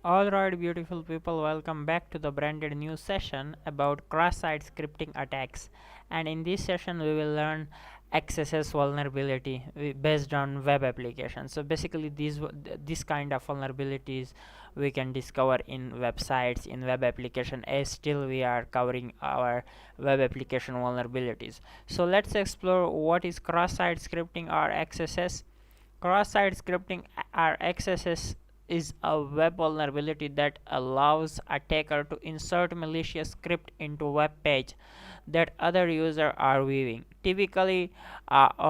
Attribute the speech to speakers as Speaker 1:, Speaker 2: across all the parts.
Speaker 1: Alright, beautiful people, welcome back to the branded new session about cross-site scripting attacks. And in this session, we will learn XSS vulnerability based on web applications. So basically, this kind of vulnerabilities we can discover in websites, in web application. As still we are covering our web application vulnerabilities. So let's explore what is cross-site scripting or XSS. Cross-site scripting or XSS is a web vulnerability that allows attacker to insert malicious script into web page that other users are viewing, typically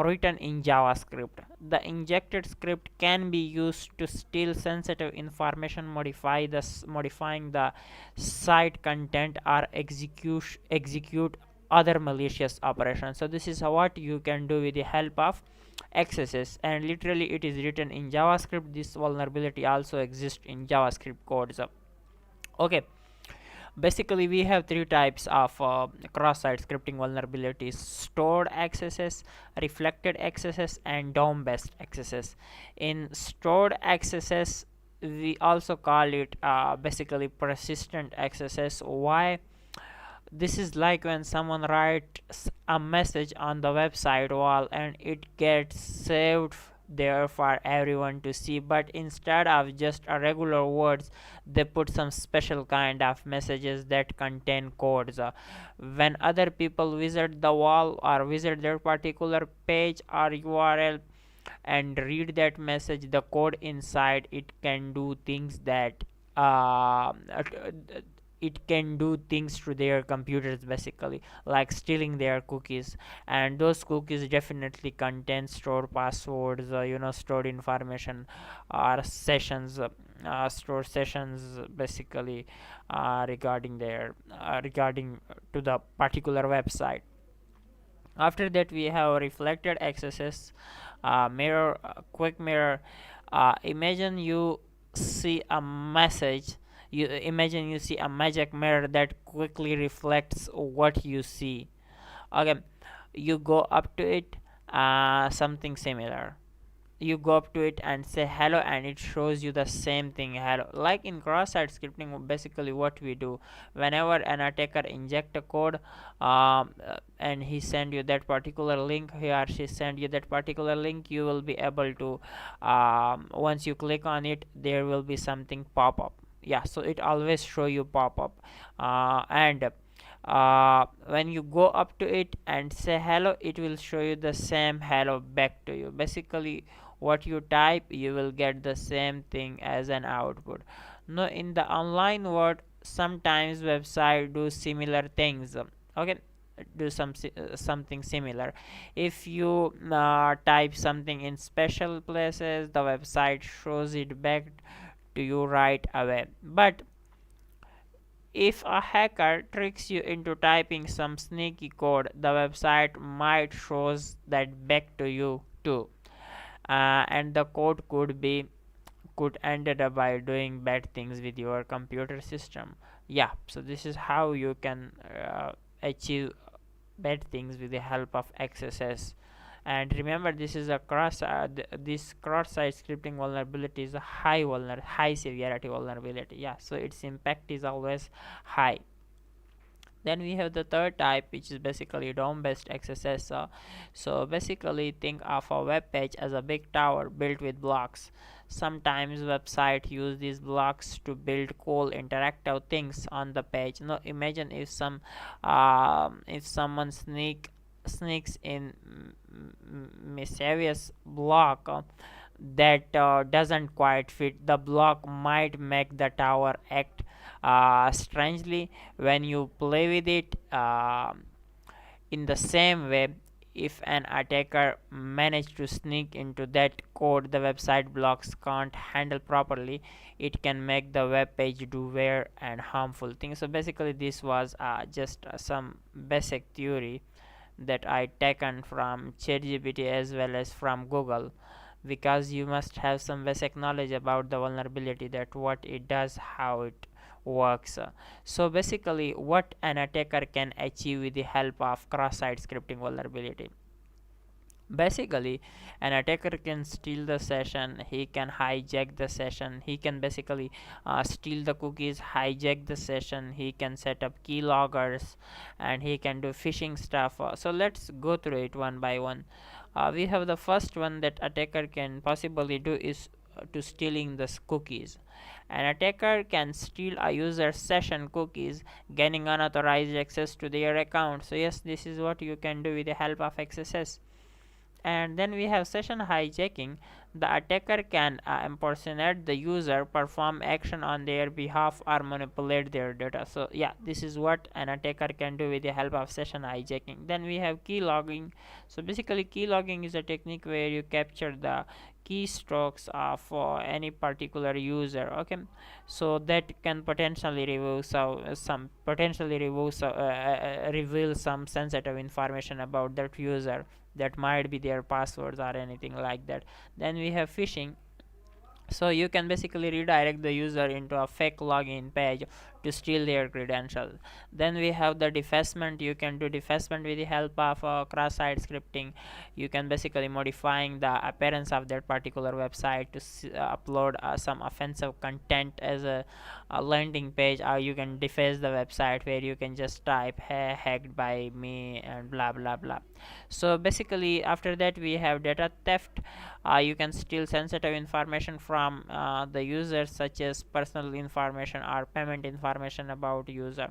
Speaker 1: written in JavaScript. The injected script can be used to steal sensitive information, modifying the site content, or execute other malicious operations. So this is what you can do with the help of XSS, and literally it is written in JavaScript. This vulnerability also exists in JavaScript code. So okay, basically we have three types of cross-site scripting vulnerabilities: stored XSS, reflected XSS, and DOM based XSS. In stored XSS, we also call it basically persistent XSS. Why? This is like when someone writes a message on the website wall and it gets saved there for everyone to see, but instead of just a regular words, they put some special kind of messages that contain codes. When other people visit the wall or visit their particular page or URL and read that message, the code inside it can do things that it can do things to their computers, basically like stealing their cookies, and those cookies definitely contain stored passwords, stored information, or sessions, stored sessions, basically regarding to the particular website. After that, we have reflected XSS. Mirror, quick mirror. Imagine you see a message. Imagine you see a magic mirror that quickly reflects what you see. Okay, you go up to it. Something similar, you go up to it and say hello, and it shows you the same thing, hello. Like in cross-site scripting, basically what we do, whenever an attacker inject a code, and he send you that particular link, he or she send you that particular link, you will be able to, once you click on it, there will be something pop up. Yeah, so it always show you pop up, and when you go up to it and say hello, it will show you the same hello back to you. Basically what you type, you will get the same thing as an output. Now in the online world, sometimes website do similar things. Okay, do something similar. If you type something in special places, the website shows it back to you right away. But if a hacker tricks you into typing some sneaky code, the website might shows that back to you too, and the code could ended up by doing bad things with your computer system. Yeah, so this is how you can achieve bad things with the help of XSS. And remember, this is a this cross-site scripting vulnerability is a high severity vulnerability. Yeah, so its impact is always high. Then we have the third type, which is basically DOM based XSS. So basically think of a web page as a big tower built with blocks. Sometimes website use these blocks to build cool interactive things on the page. Now imagine if someone sneaks in mischievous block that doesn't quite fit. The block might make the tower act strangely when you play with it. In the same way, if an attacker managed to sneak into that code the website blocks can't handle properly, it can make the web page do weird and harmful things. So basically this was just some basic theory that I taken from ChatGPT as well as from Google, because you must have some basic knowledge about the vulnerability, that what it does, how it works. So basically what an attacker can achieve with the help of cross-site scripting vulnerability. Basically, an attacker can steal the session, he can hijack the session, he can basically steal the cookies, hijack the session, he can set up keyloggers, and he can do phishing stuff. So let's go through it one by one. We have the first one that attacker can possibly do is to stealing the cookies. An attacker can steal a user's session cookies, gaining unauthorized access to their account. So yes, this is what you can do with the help of XSS. And then we have session hijacking. The attacker can impersonate the user, perform action on their behalf, or manipulate their data. So yeah, this is what an attacker can do with the help of session hijacking. Then we have key logging. So basically, key logging is a technique where you capture the keystrokes of any particular user. Okay, so that can potentially reveal reveal some sensitive information about that user, that might be their passwords or anything like that. Then we have phishing. So you can basically redirect the user into a fake login page to steal their credentials. Then we have the defacement. You can do defacement with the help of cross-site scripting. You can basically modifying the appearance of that particular website to upload some offensive content as a landing page, or you can deface the website where you can just type, hey, hacked by me, and blah blah blah. So basically, after that we have data theft. You can steal sensitive information from the user, such as personal information or payment information about user.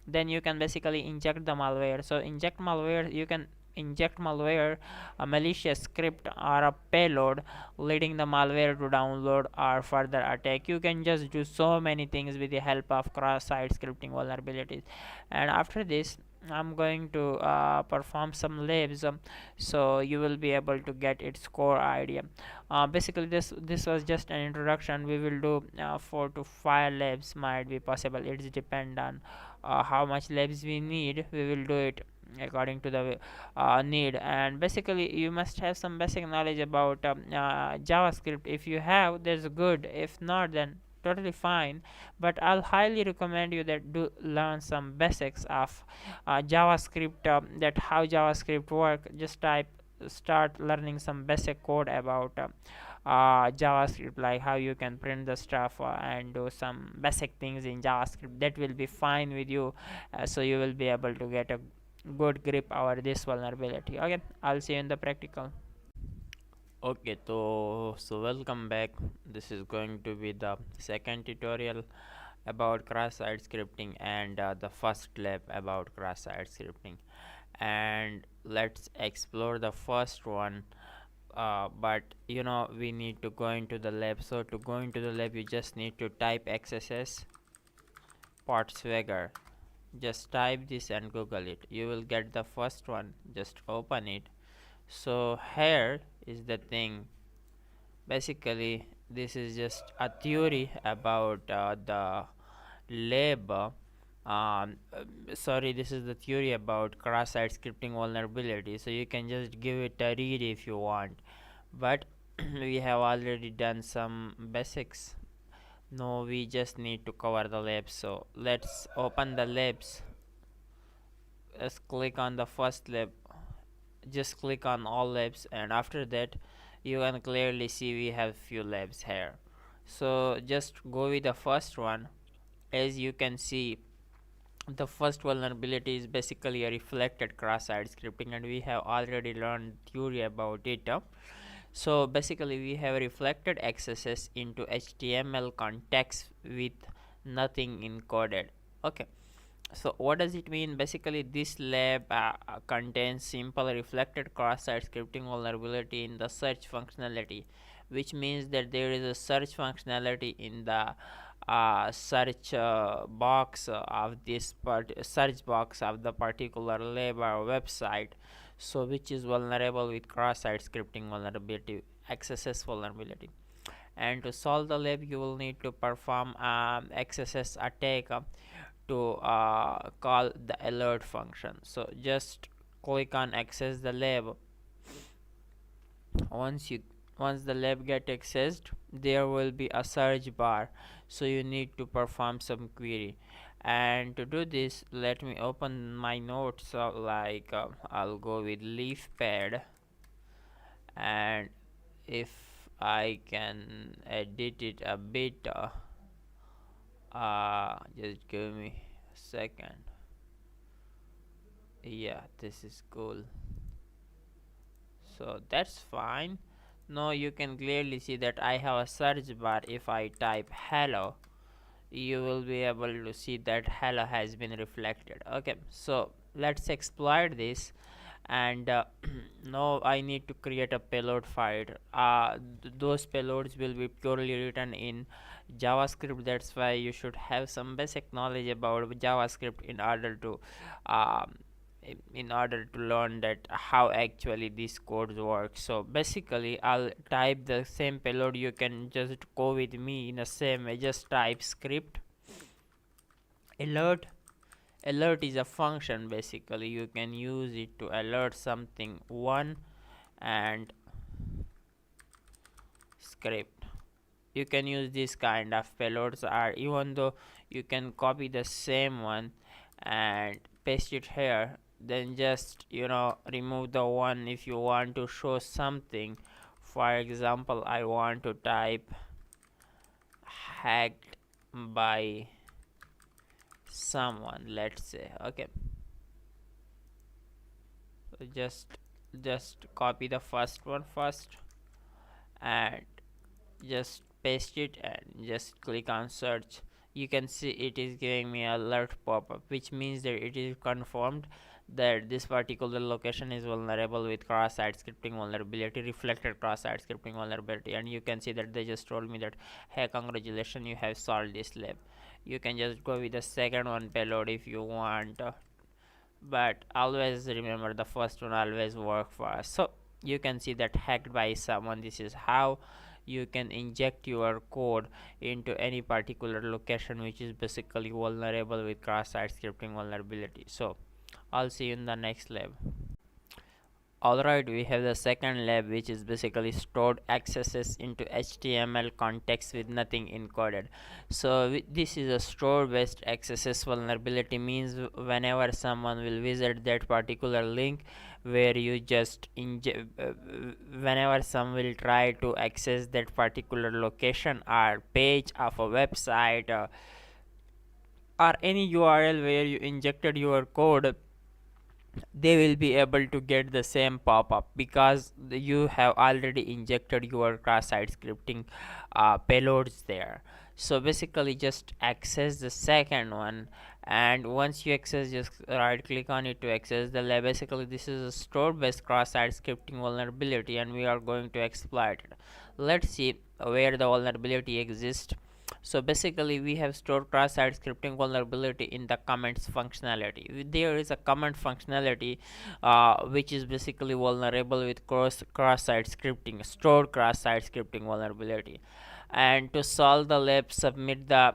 Speaker 1: Then you can basically inject the malware. So inject malware, you can inject malware, a malicious script or a payload, leading the malware to download or further attack. You can just do so many things with the help of cross-site scripting vulnerabilities. And after this, I'm going to perform some labs, so you will be able to get its core idea. Basically, this was just an introduction. We will do 4 to 5 labs might be possible. It's depend on how much labs we need. We will do it according to the need. And basically, you must have some basic knowledge about JavaScript. If you have, that's good. If not, then totally fine. But I'll highly recommend you that do learn some basics of JavaScript, that how JavaScript work. Just start learning some basic code about JavaScript, like how you can print the stuff and do some basic things in JavaScript. That will be fine with you. So you will be able to get a good grip over this vulnerability. Okay, I'll see you in the practical. Okay, so welcome back. This is going to be the second tutorial about cross-site scripting, and the first lab about cross-site scripting. And let's explore the first one. But we need to go into the lab. So to go into the lab, you just need to type XSS Swagger. Just type this and Google it. You will get the first one. Just open it. So here is the thing. Basically, this is just a theory about the lab. Sorry, this is the theory about cross-site scripting vulnerability. So you can just give it a read if you want. But we have already done some basics. No, we just need to cover the labs. So let's open the labs. Let's click on the first lab. Just click on all labs, and after that you can clearly see we have few labs here. So just go with the first one. As you can see, the first vulnerability is basically a reflected cross-site scripting, and we have already learned theory about it. So basically we have reflected XSS into HTML context with nothing encoded. Okay, so what does it mean? Basically, this lab contains simple reflected cross-site scripting vulnerability in the search functionality, which means that there is a search functionality in the search box of this search box of the particular lab or website, so which is vulnerable with cross-site scripting vulnerability, XSS vulnerability. And to solve the lab, you will need to perform XSS attack to call the alert function. So just click on access the lab. Once the lab get accessed, there will be a search bar, so you need to perform some query. And to do this, let me open my notes. I'll go with leaf pad. And if I can edit it a bit, just give me a second. Yeah, this is cool. So that's fine. Now you can clearly see that I have a search bar. If I type hello, you will be able to see that hello has been reflected. Okay, so let's exploit this. And now I need to create a payload file. Those payloads will be purely written in JavaScript. That's why you should have some basic knowledge about JavaScript in order to um, learn that how actually these codes work. So basically I'll type the same payload. You can just go with me in the same way. Just type script alert. Alert is a function. Basically you can use it to alert something one. And script, you can use this kind of payloads, or even though you can copy the same one and paste it here, then just remove the one if you want to show something. For example, I want to type hacked by someone, let's say. Okay, so just copy the first one first and just paste it and just click on search. You can see it is giving me alert pop-up, which means that it is confirmed that this particular location is vulnerable with cross-site scripting vulnerability, reflected cross-site scripting vulnerability. And you can see that they just told me that, hey, congratulations, you have solved this lab. You can just go with the second one payload if you want, but always remember the first one always work for us. So you can see that hacked by someone. This is how you can inject your code into any particular location which is basically vulnerable with cross-site scripting vulnerability. So I'll see you in the next lab. Alright, we have the second lab, which is basically stored XSS into HTML context with nothing encoded. So this is a store based XSS vulnerability. Means whenever someone will visit that particular link where you just whenever some will try to access that particular location or page of a website, or any URL where you injected your code, they will be able to get the same pop-up because you have already injected your cross-site scripting payloads there. So basically just access the second one, and once you access, just right click on it to access the lab. Basically this is a store based cross-site scripting vulnerability and we are going to exploit it. Let's see where the vulnerability exists. So basically we have stored cross-site scripting vulnerability in the comments functionality. There is a comment functionality which is basically vulnerable with cross-site scripting, stored cross-site scripting vulnerability. And to solve the lab, submit the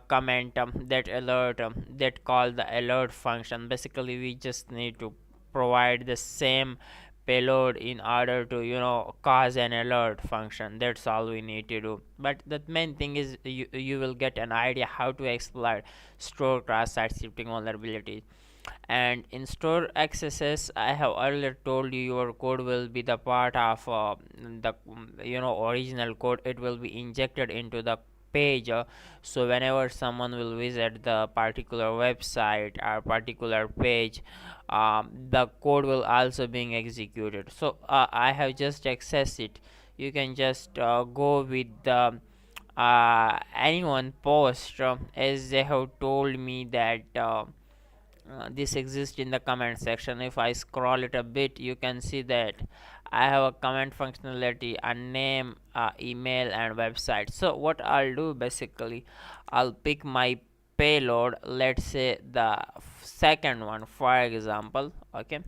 Speaker 1: comment that alert that call the alert function. Basically we just need to provide the same payload in order to cause an alert function. That's all we need to do. But the main thing is you will get an idea how to exploit store cross-site scripting vulnerability. And in store XSS, I have earlier told you your code will be the part of the original code. It will be injected into the page. So whenever someone will visit the particular website or particular page, the code will also being executed. So I have just accessed it. You can just go with the anyone post, as they have told me that this exists in the comment section. If I scroll it a bit, you can see that I have a comment functionality, a name, email and website. So what I'll do, basically I'll pick my payload, let's say the second one for example. Okay,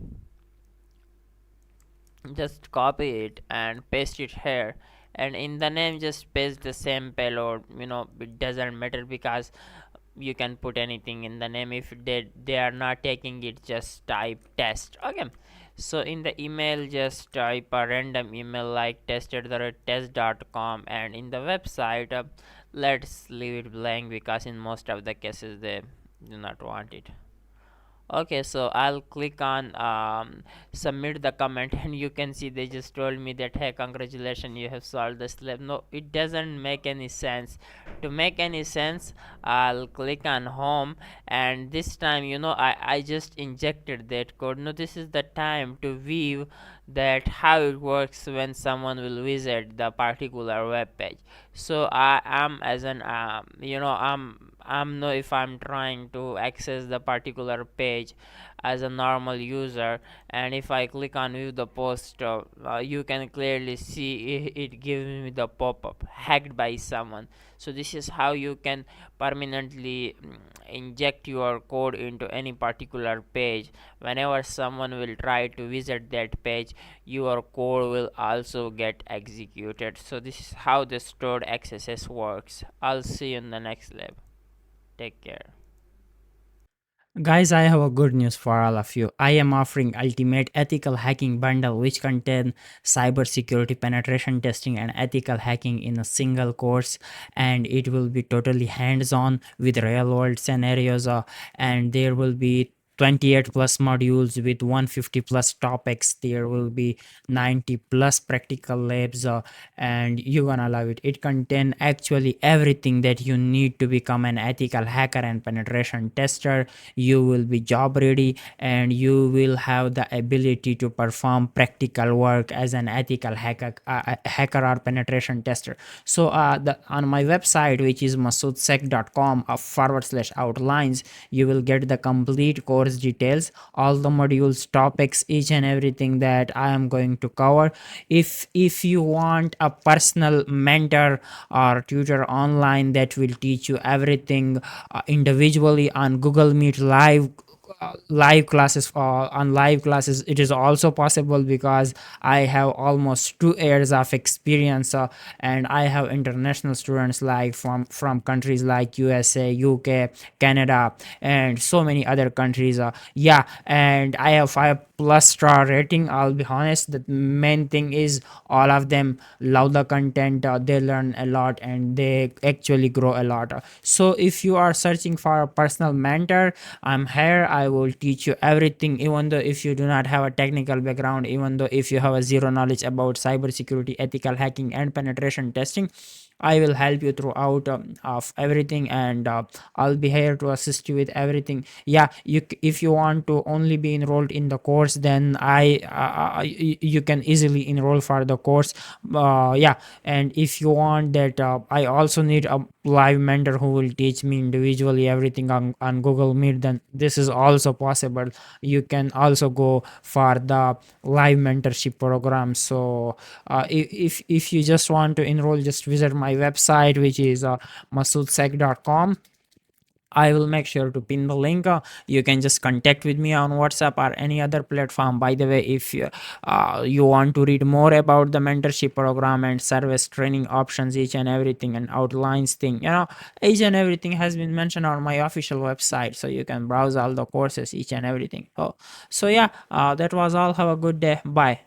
Speaker 1: just copy it and paste it here, and in the name just paste the same payload. It doesn't matter because you can put anything in the name. If they are not taking it, just type test. Okay, so in the email just type a random email like test@test.com, and in the website let's leave it blank because in most of the cases they do not want it. Okay, so I'll click on submit the comment, and you can see they just told me that, hey, congratulations, you have solved the slab. No, it doesn't make any sense. To make any sense, I'll click on home, and this time, I just injected that code. No, this is the time to view that how it works when someone will visit the particular web page. So I am as an I'm know if I'm trying to access the particular page as a normal user, and if I click on view the post, you can clearly see it gives me the pop-up hacked by someone. So this is how you can permanently inject your code into any particular page. Whenever someone will try to visit that page, your code will also get executed. So this is how the stored XSS works. I'll see you in the next lab. Take care.
Speaker 2: Guys, I have a good news for all of you. I am offering Ultimate Ethical Hacking Bundle, which contain cybersecurity penetration testing and ethical hacking in a single course, and it will be totally hands-on with real-world scenarios, and there will be 28 plus modules with 150 plus topics. There will be 90 plus practical labs, and you're gonna love it. It contain actually everything that you need to become an ethical hacker and penetration tester. You will be job ready, and you will have the ability to perform practical work as an ethical hacker or penetration tester. So on my website, which is masoodsec.com /outlines, you will get the complete course details, all the modules, topics, each and everything that I am going to cover. If you want a personal mentor or tutor online that will teach you everything individually on Google Meet live classes, on live classes, it is also possible because I have almost 2 years of experience, and I have international students like from countries like USA, UK, Canada, and so many other countries. Yeah, and I have 5+ star rating. I'll be honest, the main thing is all of them love the content, they learn a lot, and they actually grow a lot. So if you are searching for a personal mentor, I'm here. I will teach you everything, even though if you do not have a technical background, even though if you have a zero knowledge about cybersecurity, ethical hacking, and penetration testing. I will help you throughout of everything, and I'll be here to assist you with everything. Yeah, if you want to only be enrolled in the course, then you can easily enroll for the course. Yeah, and if you want that, I also need a live mentor who will teach me individually everything on Google Meet, then this is also possible. You can also go for the live mentorship program. So if you just want to enroll, just visit my website, which is masoodsec.com. I will make sure to pin the link. You can just contact with me on WhatsApp or any other platform. By the way, if you want to read more about the mentorship program and service training options, each and everything, and outlines thing, each and everything has been mentioned on my official website. So you can browse all the courses, each and everything. Oh, so yeah, that was all. Have a good day. Bye.